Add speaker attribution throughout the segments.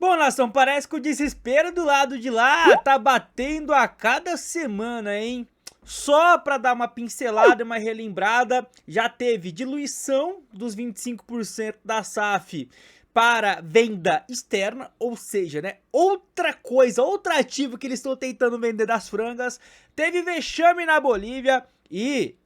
Speaker 1: Bom, nação, parece que o desespero do lado de lá tá batendo a cada semana, hein? Só pra dar uma pincelada, uma relembrada, já teve diluição dos 25% da SAF para venda externa, ou seja, né, outra coisa, outro ativo que eles estão tentando vender das frangas. Teve vexame na Bolívia e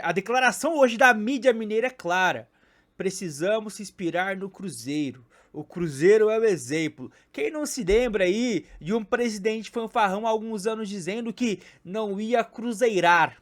Speaker 1: a declaração hoje da mídia mineira é clara: precisamos se inspirar no Cruzeiro. O Cruzeiro é o exemplo. Quem não se lembra aí de um presidente fanfarrão há alguns anos dizendo que não ia cruzeirar?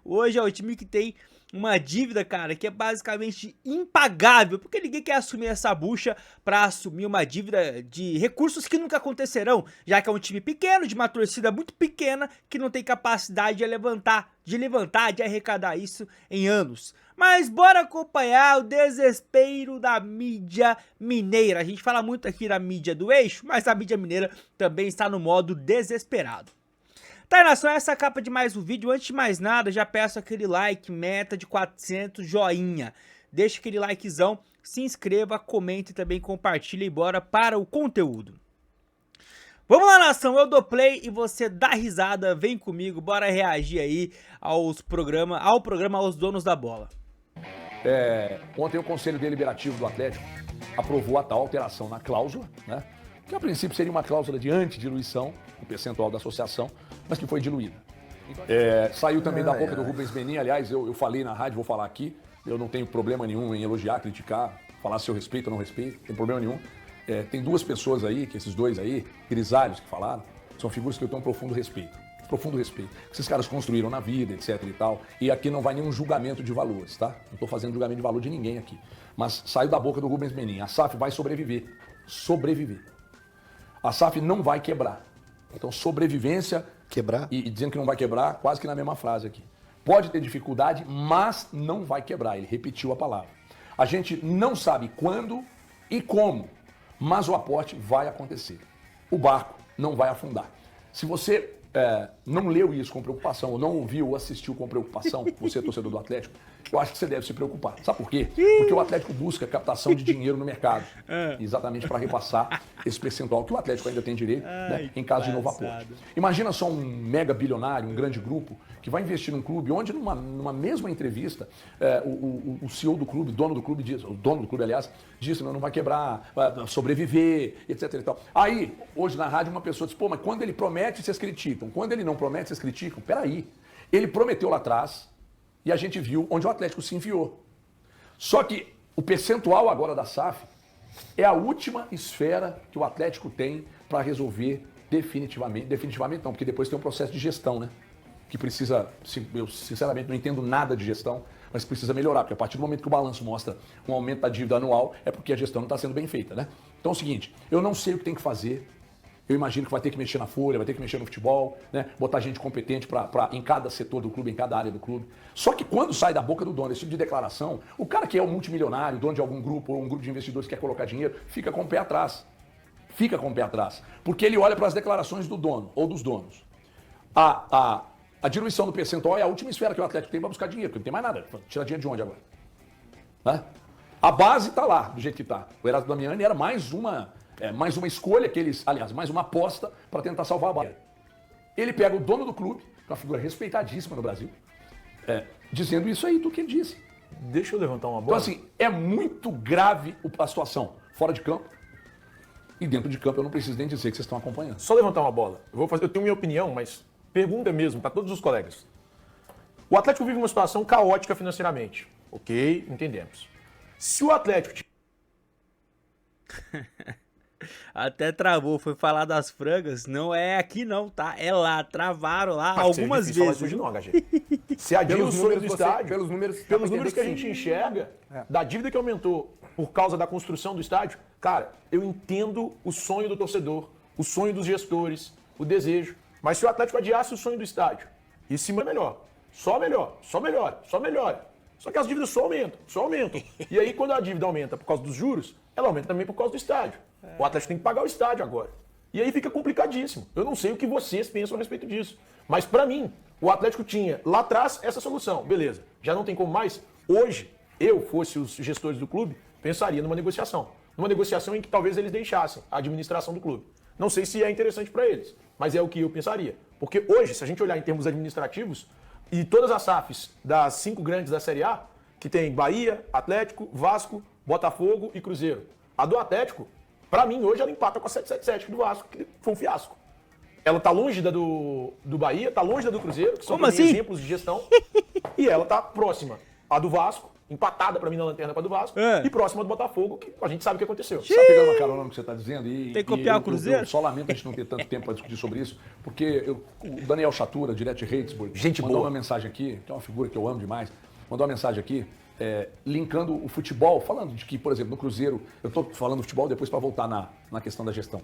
Speaker 1: Hoje é o time que tem uma dívida, cara, que é basicamente impagável, porque ninguém quer assumir essa bucha pra assumir uma dívida de recursos que nunca acontecerão, já que é um time pequeno, de uma torcida muito pequena, que não tem capacidade de arrecadar isso em anos. Mas bora acompanhar o desespero da mídia mineira. A gente fala muito aqui da mídia do eixo, mas a mídia mineira também está no modo desesperado. Tá, nação, essa é a capa de mais um vídeo. Antes de mais nada, já peço aquele like, meta de 400, joinha. Deixa aquele likezão, se inscreva, comente e também compartilhe e bora para o conteúdo. Vamos lá, nação, eu dou play e você dá risada, vem comigo, bora reagir aí ao programa Aos Donos da Bola.
Speaker 2: Ontem o Conselho Deliberativo do Atlético aprovou a tal alteração na cláusula, né? Que a princípio seria uma cláusula de antidiluição, o percentual da associação, mas que foi diluída. Saiu também da boca do Rubens Menin, aliás, eu falei na rádio, vou falar aqui, eu não tenho problema nenhum em elogiar, criticar, falar se eu respeito ou não respeito, não tem problema nenhum. Tem duas pessoas aí, que esses dois aí, grisalhos que falaram, são figuras que eu tenho um profundo respeito. Profundo respeito. Esses caras construíram na vida, etc e tal, e aqui não vai nenhum julgamento de valores, tá? Não tô fazendo julgamento de valor de ninguém aqui. Mas saiu da boca do Rubens Menin, a SAF vai sobreviver. Sobreviver. A SAF não vai quebrar. Então, sobrevivência...
Speaker 3: Quebrar?
Speaker 2: E dizendo que não vai quebrar, quase que na mesma frase aqui. Pode ter dificuldade, mas não vai quebrar. Ele repetiu a palavra. A gente não sabe quando e como, mas o aporte vai acontecer. O barco não vai afundar. Se você não leu isso com preocupação, ou não ouviu ou assistiu com preocupação, você é torcedor do Atlético, eu acho que você deve se preocupar. Sabe por quê? Porque o Atlético busca captação de dinheiro no mercado, exatamente para repassar esse percentual que o Atlético ainda tem direito, né, em caso de novo aporte. Imagina só um mega bilionário, um grande grupo, que vai investir num clube onde numa mesma entrevista o CEO do clube, dono do clube, diz, o dono do clube, aliás, disse não vai quebrar, vai sobreviver, etc e tal. Aí, hoje na rádio, uma pessoa diz, pô, mas quando ele promete, vocês criticam. Quando ele não promete, vocês criticam. Peraí, ele prometeu lá atrás e a gente viu onde o Atlético se enfiou. Só que o percentual agora da SAF é a última esfera que o Atlético tem para resolver definitivamente. Definitivamente não, porque depois tem um processo de gestão, né? Que precisa, eu sinceramente não entendo nada de gestão, mas precisa melhorar, porque a partir do momento que o balanço mostra um aumento da dívida anual, é porque a gestão não está sendo bem feita, né? Então é o seguinte, eu não sei o que tem que fazer, eu imagino que vai ter que mexer na folha, vai ter que mexer no futebol, né? Botar gente competente em cada setor do clube, em cada área do clube. Só que quando sai da boca do dono esse tipo de declaração, o cara que é um multimilionário, dono de algum grupo, ou um grupo de investidores que quer colocar dinheiro, fica com o pé atrás. Fica com o pé atrás. Porque ele olha para as declarações do dono, ou dos donos. A diluição do percentual é a última esfera que o Atlético tem para buscar dinheiro, porque não tem mais nada. Tirar dinheiro de onde agora? Né? A base está lá, do jeito que está. O Erasmo Damiani era mais uma escolha que eles, aliás, mais uma aposta para tentar salvar a base. Ele pega o dono do clube, que é uma figura respeitadíssima no Brasil, dizendo isso aí, tudo que ele disse.
Speaker 4: Deixa eu levantar uma bola.
Speaker 2: Então, assim, é muito grave a situação fora de campo. E dentro de campo eu não preciso nem dizer que vocês estão acompanhando.
Speaker 4: Só levantar uma bola. Eu tenho minha opinião, mas pergunta mesmo para todos os colegas. O Atlético vive uma situação caótica financeiramente. Ok, entendemos. Se o Atlético...
Speaker 1: Até travou, foi falar das frangas, não é aqui não, tá? É lá, travaram lá algumas vezes.
Speaker 4: Hoje não, HG. Se adia o sonho do estádio,
Speaker 3: pelos números
Speaker 4: que a gente enxerga, da dívida que aumentou por causa da construção do estádio, cara, eu entendo o sonho do torcedor, o sonho dos gestores, o desejo. Mas se o Atlético adiasse o sonho do estádio, isso é melhor. Só melhor, só melhora, só melhora. Só que as dívidas só aumentam, só aumentam. E aí, quando a dívida aumenta por causa dos juros, ela aumenta também por causa do estádio. O Atlético tem que pagar o estádio agora. E aí fica complicadíssimo. Eu não sei o que vocês pensam a respeito disso. Mas pra mim, o Atlético tinha lá atrás essa solução. Beleza, já não tem como mais. Hoje, eu fosse os gestores do clube, pensaria numa negociação. numa negociação em que talvez eles deixassem a administração do clube. Não sei se é interessante para eles, mas é o que eu pensaria. Porque hoje, se a gente olhar em termos administrativos, e todas as SAFs das 5 grandes da Série A, que tem Bahia, Atlético, Vasco, Botafogo e Cruzeiro. A do Atlético, para mim, hoje ela empata com a 777 do Vasco, que foi um fiasco. Ela tá longe da do Bahia, tá longe da do Cruzeiro, que são pra mim, exemplos de gestão, e ela tá próxima a do Vasco, empatada para mim na lanterna com a do Vasco, e próxima do Botafogo, que a gente sabe o que aconteceu.
Speaker 2: Você tá pegando uma carona no que você está dizendo?
Speaker 1: Tem que copiar o Cruzeiro?
Speaker 2: Eu só lamento a gente não ter tanto tempo para discutir sobre isso, porque o Daniel Chatura, direto de Hatesburg,
Speaker 4: gente
Speaker 2: mandou
Speaker 4: boa.
Speaker 2: uma mensagem aqui, que é uma figura que eu amo demais, mandou uma mensagem aqui, linkando o futebol, falando de que, por exemplo, no Cruzeiro, eu estou falando do futebol depois para voltar na questão da gestão,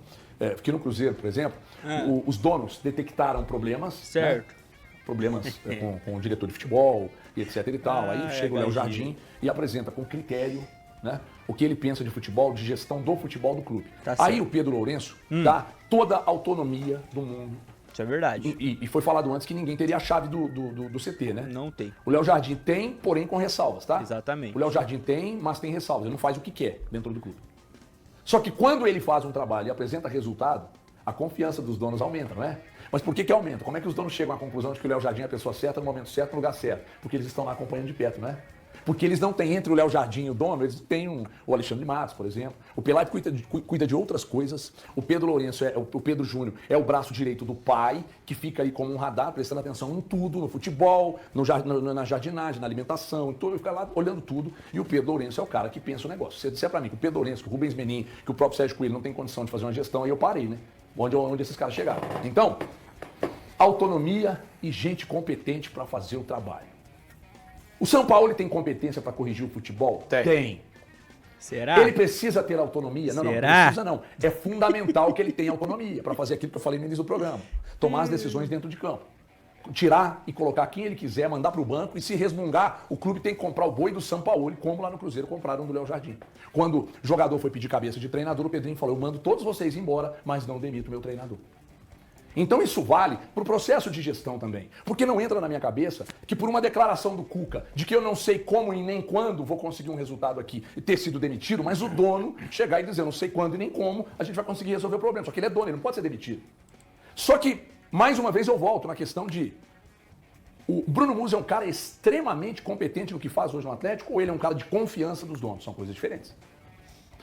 Speaker 2: que no Cruzeiro, por exemplo, os donos detectaram problemas,
Speaker 1: certo.
Speaker 2: Né? Problemas com o diretor de futebol e etc e tal. Aí chega o Léo Jardim e apresenta com critério, né, o que ele pensa de futebol, de gestão do futebol do clube.
Speaker 1: Tá
Speaker 2: aí
Speaker 1: certo.
Speaker 2: o Pedro Lourenço dá toda a autonomia do mundo.
Speaker 1: Isso é verdade.
Speaker 2: E foi falado antes que ninguém teria a chave do CT, né?
Speaker 1: Não tem.
Speaker 2: O Léo Jardim tem, porém com ressalvas, tá?
Speaker 1: Exatamente.
Speaker 2: O Léo Jardim tem, mas tem ressalvas. Ele não faz o que quer dentro do clube. Só que quando ele faz um trabalho e apresenta resultado, a confiança dos donos aumenta, não é? Mas por que aumenta? Como é que os donos chegam à conclusão de que o Léo Jardim é a pessoa certa, no momento certo, no lugar certo? Porque eles estão lá acompanhando de perto, não é? Porque eles não têm, entre o Léo Jardim e o dono, eles têm o Alexandre Matos, por exemplo. O Pelé cuida de outras coisas. O Pedro Lourenço, o Pedro Júnior, é o braço direito do pai, que fica aí como um radar, prestando atenção em tudo, no futebol, na jardinagem, na alimentação, em tudo, ele fica lá olhando tudo. E o Pedro Lourenço é o cara que pensa o negócio. Se você disser pra mim que o Pedro Lourenço, que o Rubens Menin, que o próprio Sérgio Coelho não tem condição de fazer uma gestão, aí eu parei, né? Onde esses caras chegaram. Então, autonomia e gente competente para fazer o trabalho. O São Paulo tem competência para corrigir o futebol? Tem.
Speaker 1: Será?
Speaker 2: Ele precisa ter autonomia? Não,
Speaker 1: Será?
Speaker 2: não precisa não. É fundamental que ele tenha autonomia para fazer aquilo que eu falei no início do programa. Tomar as decisões dentro de campo. Tirar e colocar quem ele quiser, mandar para o banco e se resmungar, o clube tem que comprar o boi do São Paulo, como lá no Cruzeiro compraram do Léo Jardim. Quando o jogador foi pedir cabeça de treinador, o Pedrinho falou, eu mando todos vocês embora, mas não demito meu treinador. Então isso vale para o processo de gestão também. Porque não entra na minha cabeça que por uma declaração do Cuca de que eu não sei como e nem quando vou conseguir um resultado aqui e ter sido demitido, mas o dono chegar e dizer eu não sei quando e nem como a gente vai conseguir resolver o problema. Só que ele é dono, ele não pode ser demitido. Só que, mais uma vez, eu volto na questão de o Bruno Musi é um cara extremamente competente no que faz hoje no Atlético ou ele é um cara de confiança dos donos? São coisas diferentes.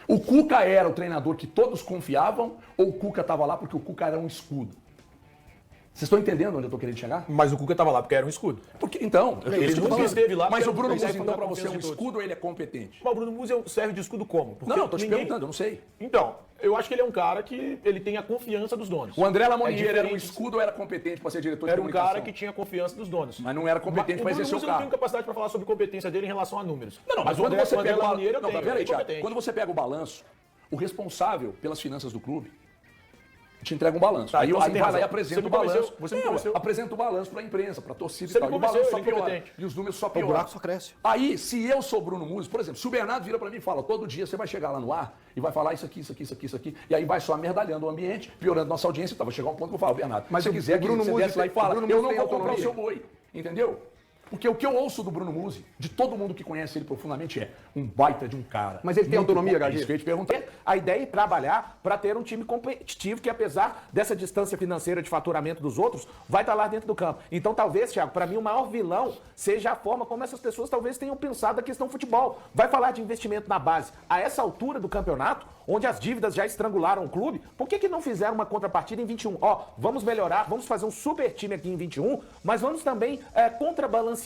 Speaker 2: O Cuca era o treinador que todos confiavam ou o Cuca estava lá porque o Cuca era um escudo? Vocês estão entendendo onde eu estou querendo chegar?
Speaker 4: Mas o Cuca estava lá porque era um escudo.
Speaker 2: Porque, então,
Speaker 4: Ele nunca esteve lá.
Speaker 2: Mas o
Speaker 4: porque
Speaker 2: Bruno
Speaker 4: ele
Speaker 2: Musi, então,
Speaker 4: serve
Speaker 2: para
Speaker 4: da
Speaker 2: você é um
Speaker 4: confiança de todos.
Speaker 2: escudo ou ele é competente?
Speaker 4: Mas o Bruno Musi serve de escudo como? Porque
Speaker 2: Não, eu tô te perguntando, eu não sei.
Speaker 4: Então, eu acho que ele é um cara que ele tem a confiança dos donos.
Speaker 2: O André Lamonier era um
Speaker 4: diferente.
Speaker 2: escudo ou era competente para ser diretor de
Speaker 4: Era um
Speaker 2: comunicação?
Speaker 4: cara que tinha a confiança dos donos.
Speaker 2: Mas não era competente para exercer o
Speaker 4: Eu não tenho
Speaker 2: cargo.
Speaker 4: capacidade para falar sobre competência dele em relação a números.
Speaker 2: Não, mas
Speaker 4: o
Speaker 2: quando
Speaker 4: André,
Speaker 2: você
Speaker 4: o André
Speaker 2: pega o
Speaker 4: Lamonier, eu
Speaker 2: não,
Speaker 4: tenho,
Speaker 2: peraí,
Speaker 4: ele é
Speaker 2: Thiago,
Speaker 4: competente.
Speaker 2: quando você pega o balanço, o responsável pelas finanças do clube te entrega um balanço.
Speaker 4: Tá,
Speaker 2: Aí
Speaker 4: então
Speaker 2: você
Speaker 4: você tem
Speaker 2: vai lá e
Speaker 4: razão.
Speaker 2: apresenta
Speaker 4: Você
Speaker 2: o
Speaker 4: me convenceu,
Speaker 2: balanço.
Speaker 4: você me convenceu.
Speaker 2: Apresenta o balanço para a imprensa, para a torcida
Speaker 4: Você
Speaker 2: e tal.
Speaker 4: me
Speaker 2: E o balanço
Speaker 4: convenceu,
Speaker 2: só
Speaker 4: ele é
Speaker 2: piora.
Speaker 4: incompetente.
Speaker 2: E os números só
Speaker 3: O
Speaker 2: pioram.
Speaker 3: buraco só cresce.
Speaker 2: Aí, se eu sou Bruno Musi, por exemplo, se o Bernardo vira para mim e fala, todo dia você vai chegar lá no ar e vai falar isso aqui, isso aqui, isso aqui, isso aqui, e aí vai só amerdalhando o ambiente, piorando nossa audiência, então vai chegar um ponto que eu falo, Bernardo,
Speaker 3: Mas
Speaker 2: se você
Speaker 3: o
Speaker 2: quiser,
Speaker 3: Bruno
Speaker 2: você
Speaker 3: Musi
Speaker 2: desce lá e
Speaker 3: tem-
Speaker 2: fala,
Speaker 3: o Bruno
Speaker 2: eu
Speaker 3: Musi
Speaker 2: não
Speaker 3: tem
Speaker 2: vou comprar o
Speaker 3: autonomia.
Speaker 2: seu boi, entendeu? Porque o que eu ouço do Bruno Musi, de todo mundo que conhece ele profundamente, é um baita de um cara.
Speaker 3: Mas ele tem
Speaker 2: Muito
Speaker 3: autonomia,
Speaker 2: bom. É
Speaker 3: Gardi?
Speaker 2: isso que eu ia te perguntar.
Speaker 5: A ideia é trabalhar para ter um time competitivo que, apesar dessa distância financeira de faturamento dos outros, vai estar lá dentro do campo. Então, talvez, Thiago, para mim, o maior vilão seja a forma como essas pessoas talvez tenham pensado da questão futebol. Vai falar de investimento na base. A essa altura do campeonato, onde as dívidas já estrangularam o clube, por que não fizeram uma contrapartida em 21? Ó, vamos melhorar, vamos fazer um super time aqui em 21, mas vamos também contrabalancear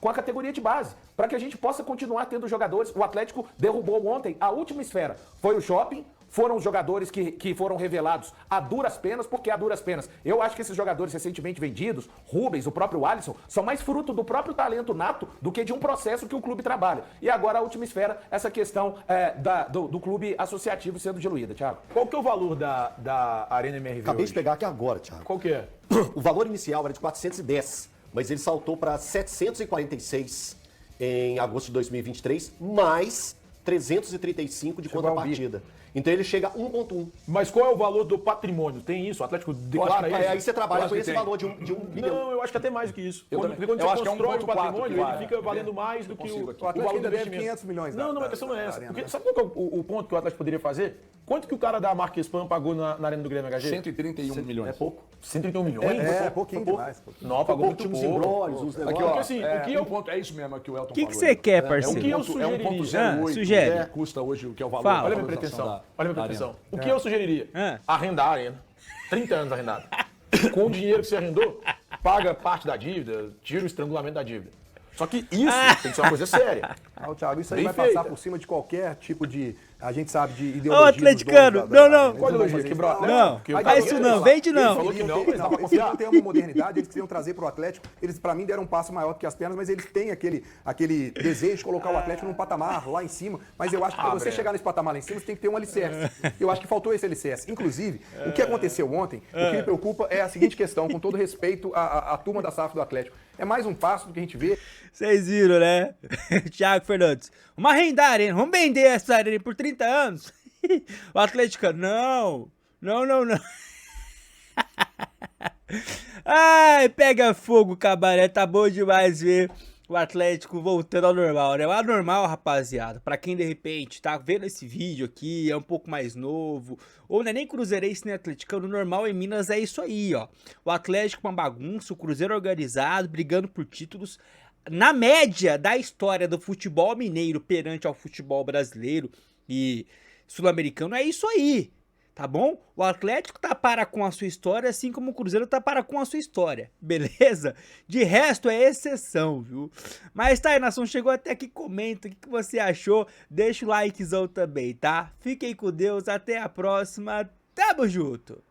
Speaker 5: com a categoria de base, para que a gente possa continuar tendo jogadores. O Atlético derrubou ontem a última esfera. Foi o shopping, foram os jogadores que foram revelados a duras penas, porque a duras penas. Eu acho que esses jogadores recentemente vendidos, Rubens, o próprio Alisson, são mais fruto do próprio talento nato do que de um processo que o clube trabalha. E agora a última esfera, essa questão do clube associativo sendo diluída, Thiago.
Speaker 4: Qual que é o valor da Arena MRV
Speaker 3: Acabei
Speaker 4: hoje?
Speaker 3: de pegar aqui agora, Thiago.
Speaker 4: Qual que é?
Speaker 3: O valor inicial era de 410, mas ele saltou para 746 em agosto de 2023, mais 335 de
Speaker 5: Chegou a um
Speaker 3: contrapartida. Então ele chega a 1,1.
Speaker 4: Mas qual é o valor do patrimônio? Tem isso? O Atlético declara isso?
Speaker 3: Aí você trabalha
Speaker 2: acho
Speaker 3: com
Speaker 2: que
Speaker 3: esse
Speaker 2: tem.
Speaker 3: valor de 1 bilhão.
Speaker 4: Não, eu acho que até mais do que isso.
Speaker 2: Eu
Speaker 4: Quando,
Speaker 2: também.
Speaker 4: quando
Speaker 2: Eu
Speaker 4: você
Speaker 2: acho que é
Speaker 4: constrói o
Speaker 2: 1,4
Speaker 4: patrimônio,
Speaker 2: que
Speaker 4: ele
Speaker 2: vai.
Speaker 4: fica valendo mais do que
Speaker 2: consigo
Speaker 4: o
Speaker 2: aqui.
Speaker 6: O Atlético
Speaker 4: valor do
Speaker 6: ainda deve
Speaker 4: investimento.
Speaker 6: 500 milhões
Speaker 4: Não,
Speaker 6: da-
Speaker 4: a questão não é
Speaker 6: da
Speaker 4: essa.
Speaker 6: arena,
Speaker 4: Porque
Speaker 6: né?
Speaker 4: sabe qual que é o ponto que o Atlético poderia fazer? Quanto que o cara da marca Spam pagou na Arena do Grêmio HG?
Speaker 2: 131 milhões.
Speaker 3: É pouco.
Speaker 4: 131 milhões?
Speaker 6: É, pouquinho
Speaker 3: pouco.
Speaker 6: demais.
Speaker 4: Não, pagou muito
Speaker 3: Tinha uns
Speaker 4: pouco.
Speaker 3: embrólios, uns
Speaker 2: Aqui,
Speaker 3: negócios.
Speaker 2: ó,
Speaker 4: Porque, assim, o que eu-
Speaker 2: ponto, é isso mesmo que o Elton
Speaker 1: O que
Speaker 2: falou.
Speaker 1: você quer,
Speaker 2: É um
Speaker 1: parceiro?
Speaker 4: O que eu
Speaker 2: ponto, é um ponto
Speaker 4: sugeriria?
Speaker 2: 08
Speaker 1: Sugere.
Speaker 2: que custa hoje, o que é o valor
Speaker 1: Fala.
Speaker 2: da
Speaker 4: Olha a minha
Speaker 2: valorização
Speaker 4: pretensão.
Speaker 2: da-
Speaker 4: Olha a minha
Speaker 2: da
Speaker 4: pretensão.
Speaker 2: arena.
Speaker 4: O que eu sugeriria?
Speaker 1: É.
Speaker 4: Arrendar a arena. 30 anos arrendado. Com o dinheiro que você arrendou, paga parte da dívida, tira o estrangulamento da dívida. Só que isso tem que ser uma coisa séria.
Speaker 6: Ah, Thiago, isso aí
Speaker 4: Bem
Speaker 6: vai
Speaker 4: feita.
Speaker 6: passar por cima de qualquer tipo de. A gente sabe de
Speaker 1: Ô,
Speaker 6: ideologia.
Speaker 1: atleticano,
Speaker 6: dos donos da-
Speaker 1: não.
Speaker 6: eles
Speaker 4: Qual
Speaker 6: vão
Speaker 4: ideologia?
Speaker 6: fazer
Speaker 4: Que
Speaker 6: isso.
Speaker 4: brother?
Speaker 1: Não,
Speaker 4: Porque
Speaker 6: Aí
Speaker 4: o cara
Speaker 1: faz isso não, vende não.
Speaker 4: falou que não, mas dá pra
Speaker 6: Eles
Speaker 4: confiar.
Speaker 6: não têm uma modernidade, eles queriam trazer para o Atlético. Eles, para mim, deram um passo maior do que as pernas, mas eles têm aquele desejo de colocar o Atlético num patamar lá em cima. Mas eu acho que para você
Speaker 4: Breno.
Speaker 6: chegar nesse patamar lá em cima, você tem que ter um alicerce. Eu acho que faltou esse alicerce. Inclusive, o que aconteceu ontem, o que me preocupa é a seguinte questão, com todo respeito à turma da SAF do Atlético. É mais um passo do que a gente vê.
Speaker 1: Vocês viram, né? Thiago Fernandes. Vamos arrendar a arena. Vamos vender essa arena por 30 anos. O Atlético, não. Ai, pega fogo, cabaré. Tá bom demais ver o Atlético voltando ao normal, né? O anormal, rapaziada, pra quem de repente tá vendo esse vídeo aqui, é um pouco mais novo, ou não é nem cruzeirense nem atleticano, o normal em Minas é isso aí, ó. O Atlético uma bagunça, o Cruzeiro organizado, brigando por títulos. Na média da história do futebol mineiro perante ao futebol brasileiro e sul-americano, é isso aí. Tá bom? O Atlético tá para com a sua história, assim como o Cruzeiro tá para com a sua história. Beleza? De resto é exceção, viu? Mas tá aí, nação, chegou até aqui, comenta o que você achou. Deixa o likezão também, tá? Fiquem com Deus, até a próxima. Tamo junto!